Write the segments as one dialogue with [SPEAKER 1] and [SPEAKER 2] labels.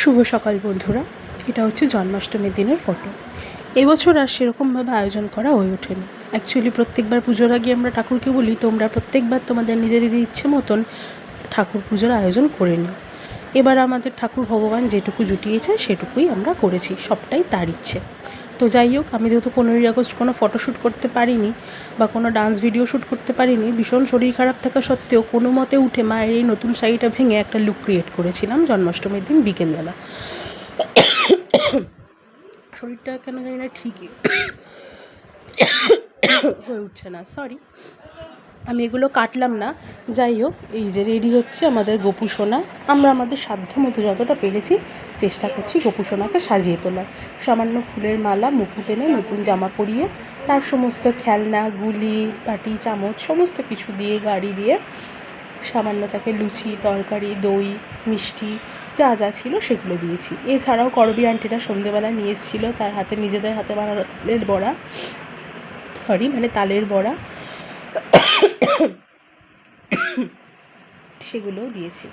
[SPEAKER 1] শুভ সকাল বন্ধুরা। এটা হচ্ছে জন্মাষ্টমীর দিনের ফটো। এবছর আর সেরকমভাবে আয়োজন করা হয়ে ওঠেনি। অ্যাকচুয়ালি প্রত্যেকবার পুজোর আগে আমরা ঠাকুরকে বলি তোমরা প্রত্যেকবার তোমাদের নিজেদের ইচ্ছে মতন ঠাকুর পুজোর আয়োজন করে নিও। এবার আমাদের ঠাকুর ভগবান যেটুকু জুটিয়েছে সেটুকুই আমরা করেছি, সবটাই তার ইচ্ছে। তো যাই হোক, আমি যেহেতু 15ই আগস্ট কোনো ফটোশ্যুট করতে পারিনি বা কোনো ডান্স ভিডিও শ্যুট করতে পারিনি, ভীষণ শরীর খারাপ থাকা সত্ত্বেও কোনো মতে উঠে মায়ের এই নতুন শাড়িটা ভেঙে একটা লুক ক্রিয়েট করেছিলাম জন্মাষ্টমীর দিন বিকেলবেলা। শরীরটা কেন জানি না ঠিকই হয়ে উঠছে না, সরি। আমি এগুলো কাটলাম না। যাই হোক, এই যে রেডি হচ্ছে আমাদের গোপু সোনা। আমরা আমাদের সাধ্য মতো যতটা পেরেছি চেষ্টা করছি গোপু সোনাকে সাজিয়ে তোলার। সামান্য ফুলের মালা, মুকুট এনে, নতুন জামা পরিয়ে, তার সমস্ত খেলনা, গুলি, বাটি, চামচ সমস্ত কিছু দিয়ে, গাড়ি দিয়ে সামান্য তাকে লুচি, তরকারি, দই, মিষ্টি যা যা ছিল সেগুলো দিয়েছি। এছাড়াও করবি আন্টিরা সন্ধেবেলা নিয়ে এসেছিলো তার হাতে, নিজেদের হাতে বানানো তালের বড়া, তালের বড়া, সেগুলোও দিয়েছি।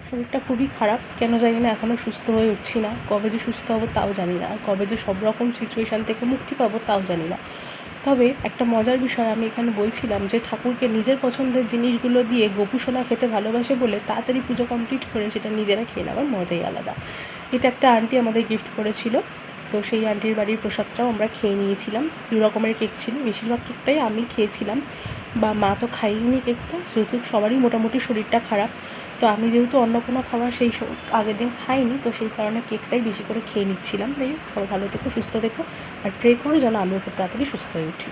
[SPEAKER 1] শরীরটা খুবই খারাপ, কেন জানি না এখনও সুস্থ হয়ে উঠছি না। কবে যে সুস্থ হবো তাও জানি না, আর কবে যে সব রকম সিচুয়েশান থেকে মুক্তি পাবো তাও জানি না। তবে একটা মজার বিষয় আমি এখানে বলছিলাম যে ঠাকুরকে নিজের পছন্দের জিনিসগুলো দিয়ে গোপু সোনা খেতে ভালোবাসে বলে তাড়াতাড়ি পুজো কমপ্লিট করে সেটা নিজেরা খেয়ে নেওয়ার মজাই আলাদা। এটা একটা আন্টি আমাদের গিফট করেছিল, তো সেই আন্টির বাড়ির প্রসাদটাও আমরা খেয়ে নিয়েছিলাম। 2 রকমের কেক ছিল, বেশিরভাগ কেকটাই আমি খেয়েছিলাম, বা মা তো খাইনি কেকটা, যেহেতু সবারই মোটামুটি শরীরটা খারাপ। তো আমি যেহেতু অন্য কোনো খাবার সেই আগের দিন খাইনি, তো সেই কারণে কেকটাই বেশি করে খেয়ে নিচ্ছিলাম। তাই সবাই ভালো থেকো, সুস্থ থেকো, আর প্রে করো যেন আমিও খুব তাড়াতাড়ি সুস্থ হয়ে উঠি।